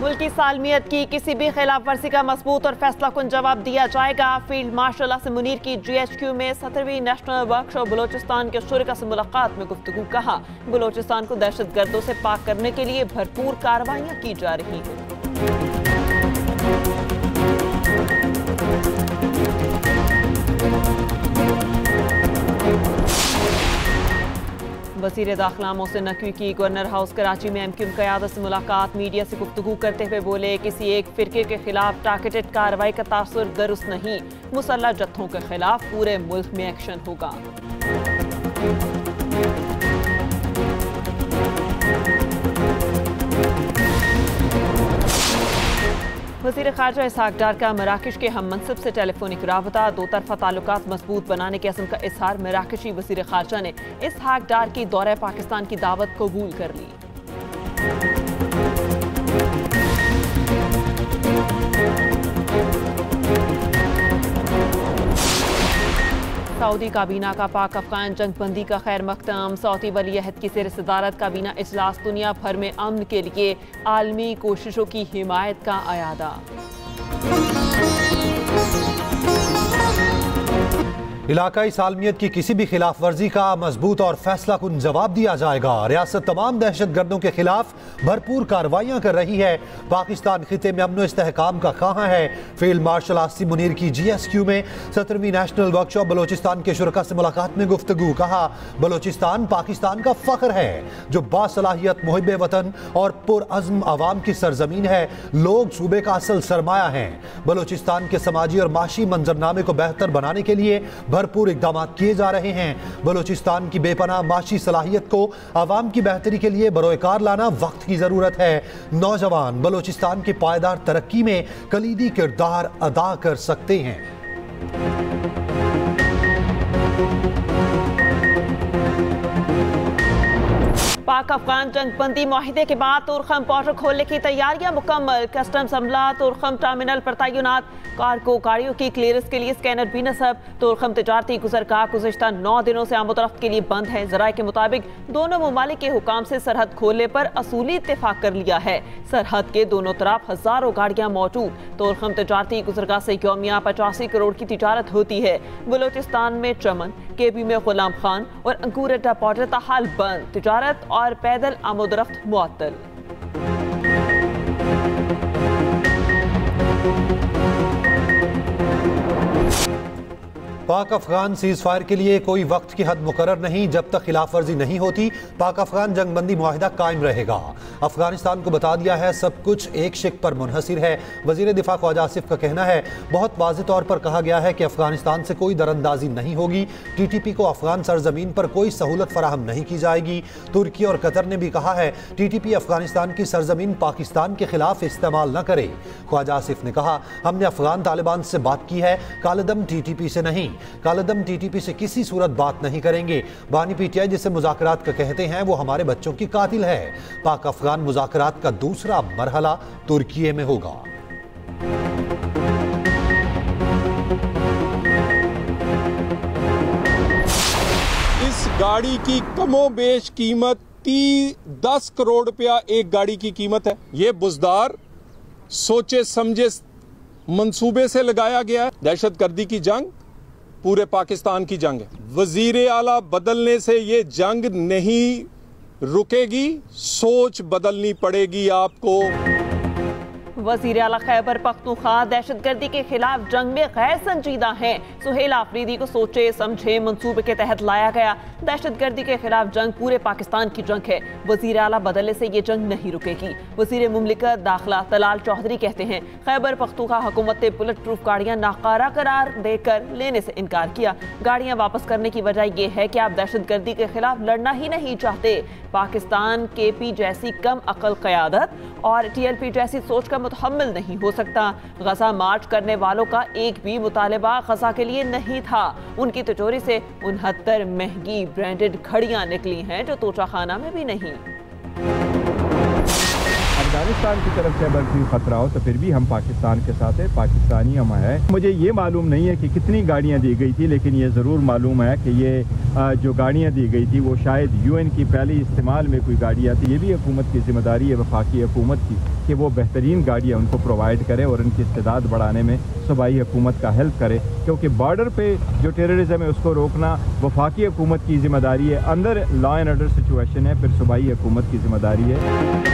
मुल्की सालमियत की किसी भी खिलाफ वर्जी का मजबूत और फैसला कुन जवाब दिया जाएगा। फील्ड मार्शल आसिम मुनीर की GHQ में 17वीं नेशनल वर्कशॉप बलोचिस्तान के शुरा से मुलाकात में गुफ्तगू। कहा, बलोचिस्तान को दहशत गर्दों से पाक करने के लिए भरपूर कार्रवाइयां की जा रही हैं। वज़ीर दाखिला मोहसिन नकवी की गवर्नर हाउस कराची में MQ क़यादत से मुलाकात। मीडिया से गुफ्तगू करते हुए बोले, किसी एक फिरके के खिलाफ टारगेटेड कार्रवाई का तासुर दुरुस्त नहीं। मुसल्लह जत्थों के खिलाफ पूरे मुल्क में एक्शन होगा। वज़ीर ख़ारजा इसहाक डार का मराकश के हम मनसब से टेलीफोनिक राबता। दो तरफ़ा ताल्लुकात मजबूत बनाने के अज़्म का इज़हार। मराकशी वज़ीर ख़ारजा ने इसहाक डार की दौरे पाकिस्तान की दावत कबूल कर ली। सऊदी काबीना का पाक अफगान जंगबंदी का खैर मकदम। सऊदी वली अहद की ज़ेर सदारत काबीना इजलास दुनिया भर में अमन के लिए आलमी कोशिशों की हिमायत का अयादा। इलाकाई सालमियत की किसी भी खिलाफ वर्जी का मजबूत और फैसला कुन जवाब दिया जाएगा। रियासत तमाम दहशत गर्दों के खिलाफ भरपूर कार्रवाइयां कर रही है। पाकिस्तान खिते में अमन इस्तेहकाम का खां है। फील्ड मार्शल आसिम मुनीर की GHQ में 17वीं नेशनल वर्कशॉप बलोचिस्तान के शुरका से मुलाकात में गुफ्तगू। कहा, बलोचिस्तान पाकिस्तान का फख्र है जो बासलाहियत मुहिब वतन और पुरअज़्म अवाम की सरजमीन है। लोग सूबे का असल सरमाया है। बलोचिस्तान के समाजी और माशी मंजरनामे को बेहतर बनाने के लिए भरपूर इकदाम किए जा रहे हैं। बलोचिस्तान की बेपनाह माशी सलाहियत को अवाम की बेहतरी के लिए बरोएकार लाना वक्त की जरूरत है। नौजवान बलोचिस्तान की पायदार तरक्की में कलीदी किरदार अदा कर सकते हैं। पाक अफगान जंगबंदी मुआहिदे के बाद तुरखम बॉर्डर खोलने की तैयारियां मुकम्मल। कस्टम्स अमला तुरखम टर्मिनल पर तैनात। कार्गो गाड़ियों की क्लियरेंस के लिए स्कैनर भी नस्ब। तुरखम तिजारती गुजरगाह गुज़िश्ता 9 दिनों से आमदोरफ्त के लिए बंद है। ज़राए के मुताबिक दोनों ममालिक के हुकाम से सरहद खोलने पर असूली इत्तेफाक कर लिया है। सरहद के दोनों तरफ हजारों गाड़ियां मौजूद। तुरखम तिजारती गुजरगाह से यौमिया 85 करोड़ की तिजारत होती है। बलोचिस्तान में चमन, KB में गुलाम खान और अंकुरटा बॉर्डर ताहाल बंद। तिजारत और पैदल आमदोरफ्त मुअत्तल। पाक अफगान सीज फायर के लिए कोई वक्त की हद मुकर्रर नहीं। जब तक खिलाफ वर्जी नहीं होती पाक अफगान जंगबंदी मुआहिदा कायम रहेगा। अफगानिस्तान को बता दिया है सब कुछ एक शिक पर मुनहसिर है। वजीर दिफा ख्वाजा आसिफ का कहना है, बहुत वाज़ेह तौर पर कहा गया है कि अफगानिस्तान से कोई दरअंदाजी नहीं होगी। TTP को अफगान सरजमीन पर कोई सहूलत फराहम नहीं की जाएगी। तुर्की और कतर ने भी कहा है TTP अफगानिस्तान की सरजमीन पाकिस्तान के खिलाफ इस्तेमाल न करे। ख्वाजा आसिफ ने कहा, हमने अफगान तालिबान से बात की है, कालदम TTP से नहीं। कालदम TTP से किसी सूरत बात नहीं करेंगे। बानी PTI जिसे मुज़ाकरात का कहते हैं वो हमारे बच्चों की कातिल है। पाक अफगान मुज़ाकरात का दूसरा मरहला तुर्की में होगा। इस गाड़ी की कमोबेश कीमत 10 करोड़ रुपया एक गाड़ी की कीमत है। ये बुजदार सोचे समझे मंसूबे से लगाया गया है। दहशतगर्दी की जंग पूरे पाकिस्तान की जंग है। वजीर आला बदलने से ये जंग नहीं रुकेगी, सोच बदलनी पड़ेगी आपको। वज़ीर आला खैबर पख्तूनख्वा दहशतगर्दी के खिलाफ जंग में गैर संजीदा हैं। सुहेल आफरीदी को सोचे समझे मंसूबे के तहत लाया गया। दहशतगर्दी के खिलाफ जंग पूरे पाकिस्तान की जंग है। वज़ीर आला बदलने से ये जंग नहीं रुकेगी। वज़ीर मुमलिकत दाखिला तलाल चौधरी कहते हैं, खैबर पख्तूनख्वा हुकूमत ने बुलेट प्रूफ गाड़ियाँ नाकारा करार देकर लेने से इनकार किया। गाड़ियाँ वापस करने की वजह यह है कि आप दहशतगर्दी के खिलाफ लड़ना ही नहीं चाहते। पाकिस्तान KP जैसी कम अकल क़यादत और TLP जैसी सोच का मुतहम्मिल नहीं हो सकता। गजा मार्च करने वालों का एक भी मुतालिबा गजा के लिए नहीं था। उनकी तिजोरी से 69 महंगी ब्रांडेड घड़ियां निकली हैं जो तोशाखाना में भी नहीं। अफगानिस्तान की तरफ से अगर कोई खतरा हो तो फिर भी हम पाकिस्तान के साथ है, पाकिस्तानी हम है। मुझे ये मालूम नहीं है कि कितनी गाड़ियाँ दी गई थी, लेकिन ये ज़रूर मालूम है कि ये जो गाड़ियाँ दी गई थी वो शायद UN की पहले इस्तेमाल में कोई गाड़ियाँ थी। ये भी हुकूमत की जिम्मेदारी है, वफाकी हुकूमत की, कि वो बेहतरीन गाड़ियाँ उनको प्रोवाइड करे और उनकी इस्तेदाद बढ़ाने में सूबाई हुकूमत का हेल्प करे, क्योंकि बॉर्डर पे जो टेररिज्म है उसको रोकना वफाकी हुकूमत की जिम्मेदारी है। अंदर लॉ एंड ऑर्डर सिचुएशन है, फिर सूबाई हुकूमत की जिम्मेदारी है।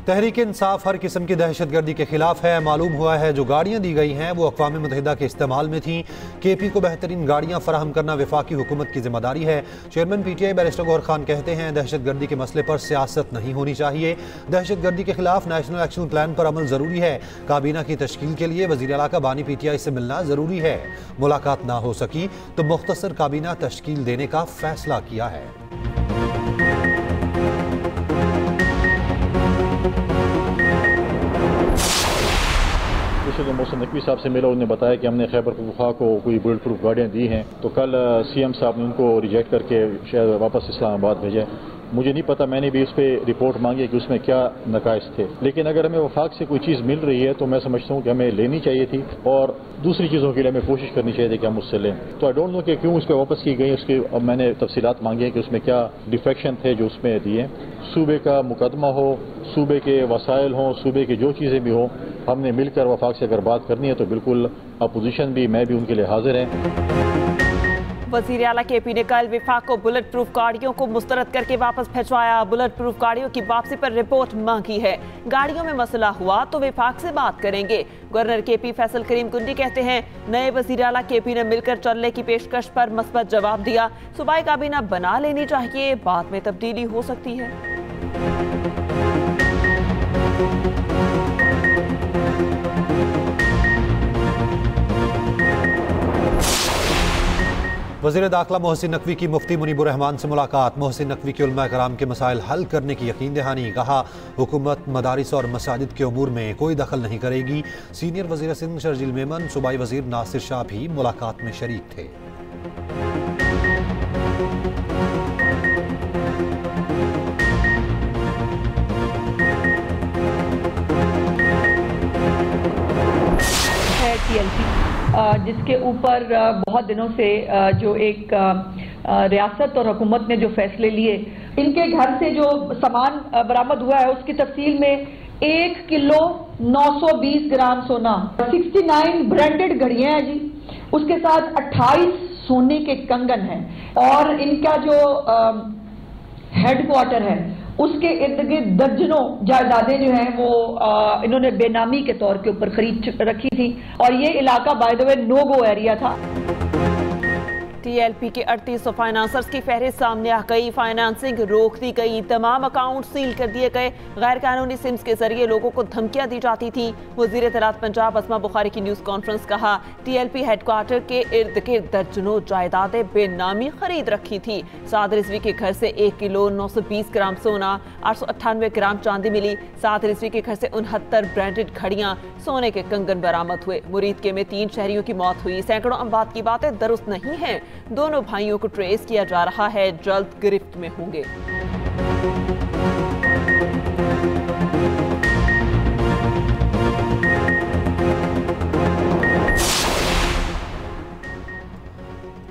तहरीक इंसाफ हर किस्म की दहशतगर्दी के खिलाफ है। मालूम हुआ है जो गाड़ियाँ दी गई हैं वो अक़वाम मुत्तहिदा के इस्तेमाल में थीं। KP को बेहतरीन गाड़ियाँ फराहम करना वफाकी हुकूमत की जिम्मेदारी है। Chairman PTI barrister Gauhar Khan कहते हैं दहशतगर्दी के मसले पर सियासत नहीं होनी चाहिए। दहशतगर्दी के खिलाफ नेशनल एक्शन प्लान पर अमल ज़रूरी है। काबीना की तश्कील के लिए वज़ीर आला का बानी PTI से मिलना ज़रूरी है। मुलाकात ना हो सकी तो मुख्तसर काबीना तश्कील देने का फैसला किया है। मोहसिन नकवी साहब से मिला, उन्होंने बताया कि हमने खैबर पख्तूनख्वा को कोई बुलेट प्रूफ गाड़ियाँ दी हैं, तो कल CM साहब ने उनको रिजेक्ट करके शायद वापस इस्लामाबाद भेजा। मुझे नहीं पता, मैंने भी उस पर रिपोर्ट मांगी कि उसमें क्या नकाइस थे, लेकिन अगर हमें वफाक से कोई चीज़ मिल रही है तो मैं समझता हूँ कि हमें लेनी चाहिए थी और दूसरी चीज़ों के लिए हमें कोशिश करनी चाहिए थी कि हम उससे लें। तो आई डोंट नो कि क्यों उस पर वापस की गई, उसके अब मैंने तफसीलात मांगी है कि उसमें क्या डिफेक्शन थे जो उसमें दिए। सूबे का मुकदमा हो, सूबे के वसाइल हों, सूबे की जो चीज़ें भी हों, हमने मिलकर वफाक से अगर बात करनी है तो बिल्कुल अपोजिशन भी, मैं भी उनके लिए हाजिर हैं। वज़ीर आला KP ने कल विफाक को बुलेट प्रूफ गाड़ियों को मुस्तरद करके वापस भिजवाया। बुलेट प्रूफ गाड़ियों की वापसी पर रिपोर्ट मांगी है। गाड़ियों में मसला हुआ तो विफाक से बात करेंगे। गवर्नर KP फैसल करीम कुंडी कहते हैं नए वज़ीर आला KP ने मिलकर चलने की पेशकश पर मस्बत जवाब दिया। सूबाई काबीना बना लेनी चाहिए, बाद में तब्दीली हो सकती है। वज़ीर दाखिला मोहसिन नकवी की मुफ्ती मुनीबुर रहमान से मुलाकात। मोहसिन नकवी के उलमा कराम के मसाइल हल करने की यकीन दहानी। कहा हुकूमत मदारिस और मसाजिद के उमूर में कोई दखल नहीं करेगी। सीनियर वज़ीर सिंध शर्जील मेमन, सूबाई वज़ीर नासिर शाह भी मुलाकात में शरीक थे। जिसके ऊपर बहुत दिनों से जो एक रियासत और हुकूमत ने जो फैसले लिए, इनके घर से जो सामान बरामद हुआ है उसकी तफसील में 1 किलो 920 ग्राम सोना, 69 ब्रांडेड घड़ियां हैं जी, उसके साथ 28 सोने के कंगन हैं और इनका जो हेडक्वार्टर है उसके इर्द गिर्द दर्जनों जायदादें जो हैं वो इन्होंने बेनामी के तौर के ऊपर खरीद रखी थी और ये इलाका by the way no go area था। TLP के 3800 फाइनेंसर्स की फहरिस्त सामने आ गई। फाइनेंसिंग रोक दी गई, तमाम अकाउंट सील कर दिए गए। गैर कानूनी सिम्स के जरिए लोगों को धमकियां दी जाती थी। वज़ीर इत्तलात पंजाब अस्मा बुखारी की न्यूज़ कॉन्फ्रेंस, कहा TLP हेडक्वार्टर के इर्द गिर्द दर्जनों जायदादें बेनामी खरीद रखी थी। साद रिजवी के घर से 1 किलो 920 ग्राम सोना, 898 ग्राम चांदी मिली। साद रिजवी के घर से 69 ब्रांडेड घड़ियां, सोने के कंगन बरामद हुए। मुरीद के में 3 शहरियों की मौत हुई। सैकड़ों अमवात की बातें दुरुस्त नहीं हैं। दोनों भाइयों को ट्रेस किया जा रहा है, जल्द गिरफ्त में होंगे।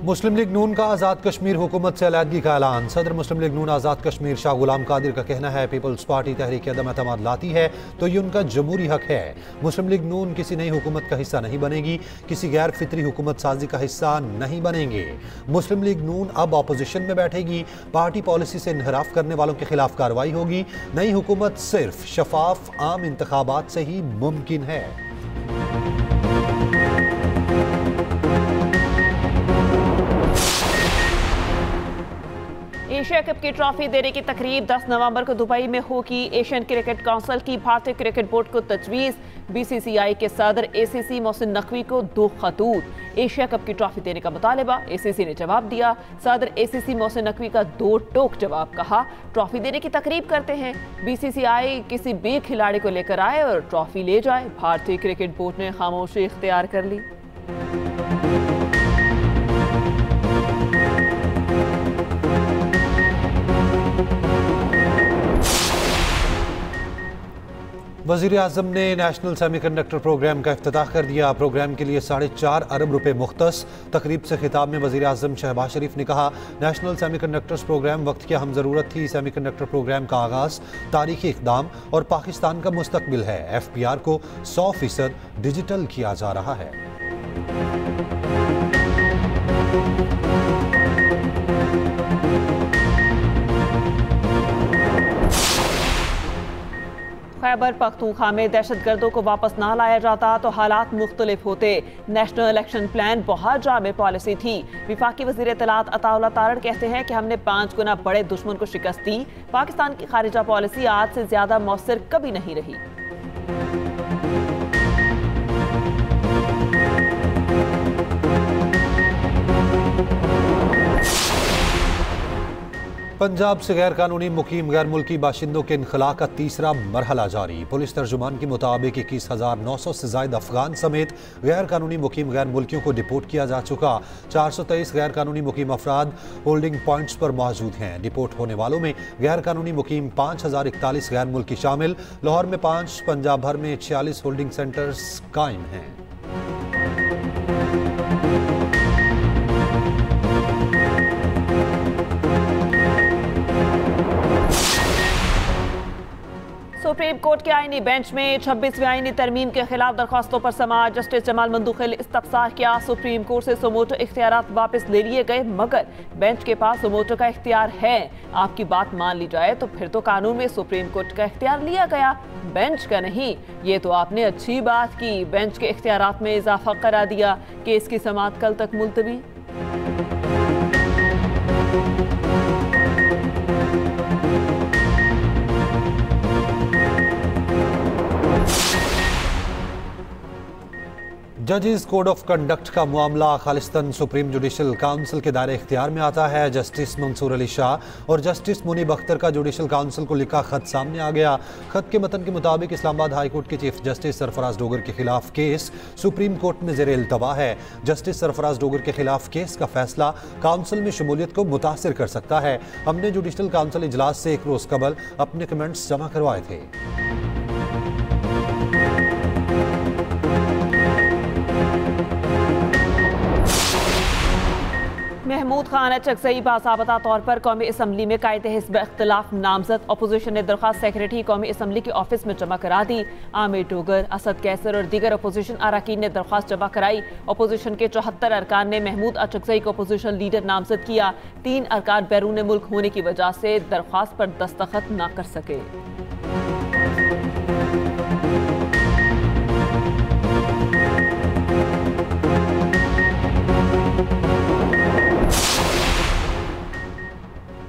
मुस्लिम लीग नून का आज़ाद कश्मीर हुकूमत से अलहदगी का ऐलान। सदर मुस्लिम लीग नून आज़ाद कश्मीर शाह गुलाम कादिर का कहना है पीपल्स पार्टी तहरीक अदम एतमाद लाती है तो ये उनका जमहूरी हक है। मुस्लिम लीग नून किसी नई हुकूमत का हिस्सा नहीं बनेगी, किसी गैर फितरी हुकूमत साजी का हिस्सा नहीं बनेंगे। मुस्लिम लीग नून अब अपोजिशन में बैठेगी। पार्टी पॉलिसी से इनहराफ करने वालों के खिलाफ कार्रवाई होगी। नई हुकूमत सिर्फ शफाफ आम इंतखाबात से ही मुमकिन है। एशिया कप की ट्रॉफी देने की तकरीब 10 नवंबर को दुबई में होगी। एशियन क्रिकेट काउंसिल की भारतीय क्रिकेट बोर्ड को तजवीज़। BCCI के सदर ACC मोहसिन नकवी को 2 खतूत। एशिया कप की ट्रॉफी देने का मुतालबा, ACC ने जवाब दिया। सदर ACC मोहसिन नकवी का 2 टोक जवाब, कहा ट्रॉफी देने की तकरीब करते हैं, BCCI किसी भी खिलाड़ी को लेकर आए और ट्रॉफी ले जाए। भारतीय क्रिकेट बोर्ड ने खामोशी इख्तियार कर ली। वज़ीर आज़म ने नेशनल सेमीकंडक्टर प्रोग्राम का इफ्तिताह कर दिया। प्रोग्राम के लिए 4.5 अरब रुपए मुख्तस। तकरीब से खिताब में वज़ीर आज़म शहबाज शरीफ ने कहा, नेशनल सेमीकंडक्टर्स प्रोग्राम वक्त की अहम ज़रूरत थी। सेमीकंडक्टर प्रोग्राम का आगाज़ तारीखी इक़दाम और पाकिस्तान का मुस्तकबिल है। FPR को 100% डिजिटल किया जा रहा है। खैबर पख्तूनख्वा में दहशतगर्दों को वापस ना लाया जाता तो हालात मुख्तलिफ होते। नेशनल इलेक्शन प्लान बहुत जामे पॉलिसी थी। विफाकी वज़ीर इत्तलात अताउल्लाह तारड़ कहते हैं कि हमने 5 गुना बड़े दुश्मन को शिकस्त दी। पाकिस्तान की खारिजा पॉलिसी आज से ज्यादा मौसर कभी नहीं रही। पंजाब से गैर कानूनी मुकीम गैर मुल्की बाशिंदों के इनखला का तीसरा मरहला जारी। पुलिस तर्जुमान के मुताबिक 21,900 से ज्यादा अफगान समेत गैर कानूनी मुकीम गैर मुल्कियों को डिपोर्ट किया जा चुका। 423 गैर कानूनी मुकीम अफराद होल्डिंग पॉइंट्स पर मौजूद हैं। डिपोर्ट होने वालों में गैर कानूनी मुकीम 5,041 गैर मुल्की शामिल। लाहौर में 5, पंजाब भर में 46 होल्डिंग सेंटर्स कायम हैं। सुप्रीम कोर्ट के आईनी बेंच में 26वीं आईनी तरमीम के खिलाफ दरख्वास्तों पर समाअत। जस्टिस जमाल मंदूखिल इस्तफसार किया। सुप्रीम कोर्ट से सुमोटो इख्तियारात वापस ले लिए गए, मगर बेंच के पास सुमोटो का इख्तियार है। आपकी बात मान ली जाए तो फिर तो कानून में सुप्रीम कोर्ट का इख्तियार लिया गया, बेंच का नहीं। ये तो आपने अच्छी बात की, बेंच के इख्तियारात में इजाफा करा दिया। केस की समाअत कल तक मुलतवी। जजेस कोड ऑफ कंडक्ट का मामला खालिस्तान सुप्रीम जुडिशल काउंसिल के दायरे इख्तियार में आता है। जस्टिस मंसूर अली शाह और जस्टिस मुनीब अख्तर का जुडिशल काउंसिल को लिखा खत सामने आ गया। खत के मतन के मुताबिक इस्लामाबाद हाई कोर्ट के चीफ जस्टिस सरफराज डोगर के खिलाफ केस सुप्रीम कोर्ट में ज़ेर इल्तवा है। जस्टिस सरफराज डोगर के खिलाफ केस का फैसला काउंसिल में शमूलियत को मुतासिर कर सकता है। हमने जुडिशल काउंसिल इजलास से एक रोज कबल अपने कमेंट्स जमा करवाए थे। महमूद खान चकसई बासाबता तौर पर कौमी असम्बली में कायदे हिस्ब इख्तिलाफ नामजद। अपोजिशन ने दरख्वास्त सेक्रेटरी कौमी असम्बली के ऑफिस में जमा करा दी। आमिर डोगर, असद कैसर और दीगर अपोजिशन अरकान ने दरख्वास्त जमा कराई। अपोजिशन के 74 अरकान ने महमूद अचकसई को अपोजिशन लीडर नामजद किया। 3 अरकान बैरून मुल्क होने की वजह से दरख्वास्त पर दस्तखत न कर सके।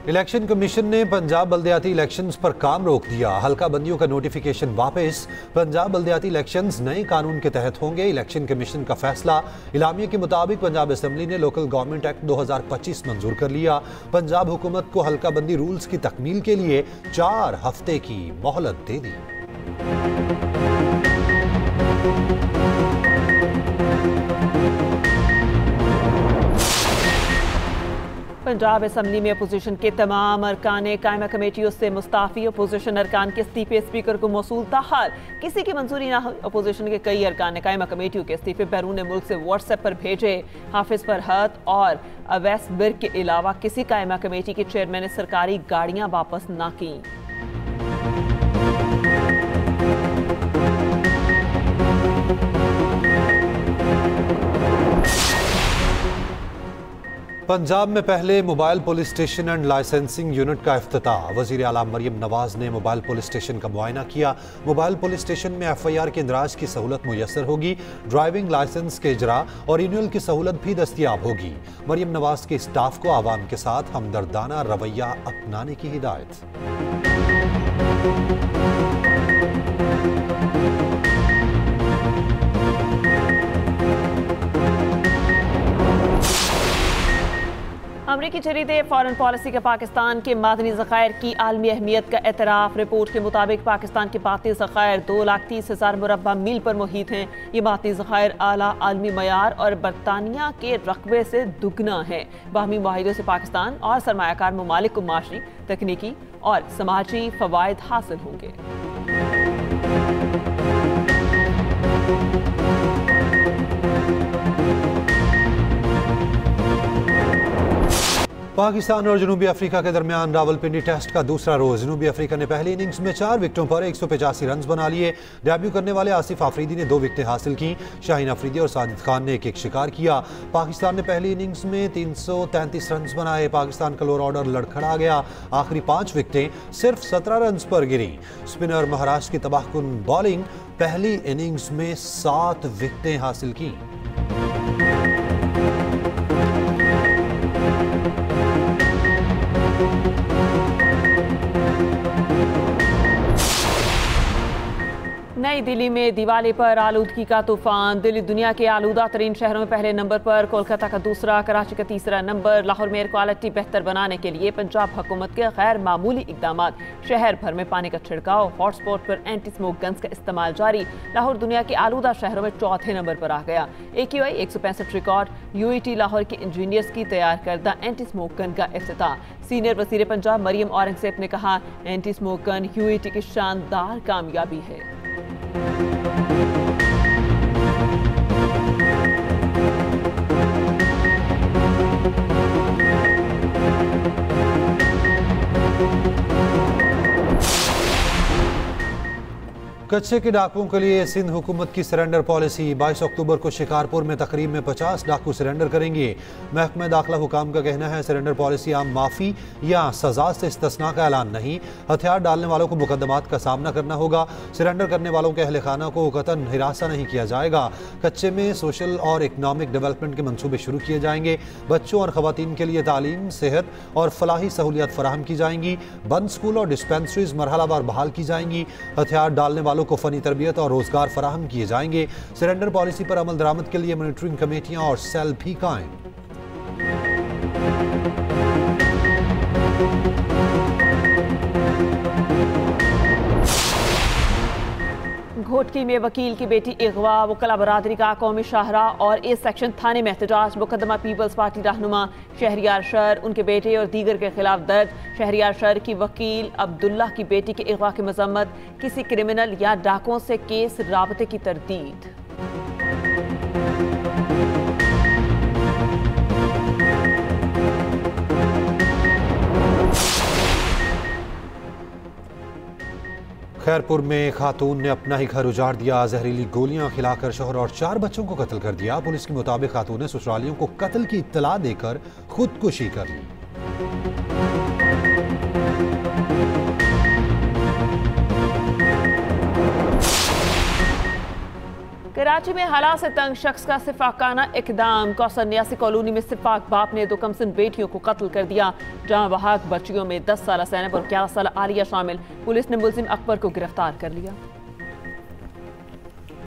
इलेक्शन कमीशन ने पंजाब बल्दियाती इलेक्शंस पर काम रोक दिया। हल्का बंदियों का नोटिफिकेशन वापस। पंजाब बल्दियाती इलेक्शंस नए कानून के तहत होंगे। इलेक्शन कमीशन का फैसला। इलामिया के मुताबिक पंजाब असेंबली ने लोकल गवर्नमेंट एक्ट 2025 मंजूर कर लिया। पंजाब हुकूमत को हल्का बंदी रूल्स की तकमील के लिए 4 हफ्ते की मोहलत दे दी। पंजाब असम्बली में अपोजिशन के तमाम अरकान कायमा कमेटियों से मुस्ताफी। अपोजिशन अरकान के इस्तीफे स्पीकर को मौसूल ताहाल। किसी की मंजूरी ना हो। अपोजिशन के कई अरकान कायमा कमेटियों के इस्तीफे बैरून मुल्क से व्हाट्सएप पर भेजे। हाफिज फरहत और अवैस बिर्क के अलावा किसी कायमा कमेटी के चेयरमैन ने सरकारी गाड़ियां वापस ना की। पंजाब में पहले mobile police station and licensing unit का इफ्तिताह। वज़ीर आला मरियम नवाज ने मोबाइल पुलिस स्टेशन का मुआयना किया। मोबाइल पुलिस स्टेशन में FIR के इंदराज की सहूलत मुयसर होगी। ड्राइविंग लाइसेंस के इजरा और रिन्यूअल की सहूलत भी दस्तियाब होगी। मरियम नवाज के स्टाफ को आवाम के साथ हमदर्दाना रवैया अपनाने की हिदायत। अमरीकी जरीदे फॉरेन पॉलिसी का पाकिस्तान के मादनी ज़खायर की आलमी अहमियत का एतराफ़। रिपोर्ट के मुताबिक पाकिस्तान के मादनी ज़खायर 2,30,000 मुरब्बा मील पर मुहित हैं। ये मादनी ज़खायर आला आलमी मयार और बरतानिया के रकबे से दुगना है। बाहमी मुआहिदों से पाकिस्तान और सरमायाकार ममालिक को माशी, तकनीकी और समाजी फ़वाइद हासिल होंगे। पाकिस्तान और जनूबी अफ्रीका के दरमियान रावलपिंडी टेस्ट का दूसरा रोज। जनूबी अफ्रीका ने पहली इनिंग्स में 4 विकेटों पर 185 रन बना लिए। डेब्यू करने वाले आसिफ आफरीदी ने 2 विकेटें हासिल की। शाहीन अफरीदी और साजिद खान ने एक शिकार किया। पाकिस्तान ने पहली इनिंग्स में 333 रन बनाए। पाकिस्तान का लोअर ऑर्डर लड़खड़ा गया। आखिरी 5 विकेटें सिर्फ 17 रन पर गिरी। स्पिनर महाराष्ट्र की तबाहकुन बॉलिंग पहली इनिंग्स में 7 विकेटें हासिल की। नई दिल्ली में दिवाली पर आलूदगी का तूफान। दिल्ली दुनिया के आलूदा तरीन शहरों में पहले नंबर पर, कोलकाता का दूसरा, कराची का तीसरा नंबर। लाहौर में एयर क्वालिटी बेहतर बनाने के लिए पंजाब हुकूमत के गैर मामूली इकदाम। शहर भर में पानी का छिड़काव, हॉटस्पॉट पर एंटी स्मोक गन्स का इस्तेमाल जारी। लाहौर दुनिया के आलूदा शहरों में चौथे नंबर पर आ गया। AQI 165 record. UET लाहौर के इंजीनियर्स की तैयार करदा एंटी स्मोक गन का इफ्तिताह। सीनियर वजीर पंजाब मरियम औरंगजेब ने कहा, एंटी स्मोक गन UET की शानदार कामयाबी है। कच्चे के डाकुओं के लिए सिंध हुकूमत की सरेंडर पॉलिसी। 22 अक्टूबर को शिकारपुर में तकरीब में 50 डाकू सरेंडर करेंगे। महकमा दाखिला हुकाम का कहना है, सरेंडर पॉलिसी आम माफ़ी या सजा से इस्तिस्ना का ऐलान नहीं। हथियार डालने वालों को मुकदमात का सामना करना होगा। सरेंडर करने वालों के अहल खाना को कतन हिरासा नहीं किया जाएगा। कच्चे में सोशल और इकनॉमिक डेवलपमेंट के मनसूबे शुरू किए जाएंगे। बच्चों और खवातीन के लिए तालीम, सेहत और फलाही सहूलियात फराहम की जाएंगी। बंद स्कूल और डिस्पेंसरीज मरहलावार बहाल की जाएंगी। हथियार डालने वालों को फनी तरबियत और रोजगार फराहम किए जाएंगे। सरेंडर पॉलिसी पर अमल दरामद के लिए मॉनिटरिंग कमेटियां और सेल भी कायम। घोटकी में वकील की बेटी अगवा, वकला बरादरी का कौमी शाहरा और ए सेक्शन थाने में एहतजाज। मुकदमा पीपल्स पार्टी रहनुमा शहरियार शर, उनके बेटे और दीगर के खिलाफ दर्ज। शहरियार शर की वकील अब्दुल्ला की बेटी के अगवा की मजम्मत। किसी क्रिमिनल या डाकुओं से केस राबते की तरदीद। खैरपुर में खातून ने अपना ही घर उजाड़ दिया। जहरीली गोलियां खिलाकर शौहर और 4 बच्चों को कत्ल कर दिया। पुलिस के मुताबिक खातून ने ससुरालियों को कत्ल की इत्तला देकर खुदकुशी कर ली। कराची में हालात से तंग शख्स का सिफाकाना इकदाम। कौसर न्यासी कॉलोनी में सिफाक बाप ने 2 कमसिन बेटियों को कत्ल कर दिया। जहां बहाक बच्चियों में 10 साल ज़ैनब और 11 साल आलिया शामिल। पुलिस ने मुल्जिम अकबर को गिरफ्तार कर लिया।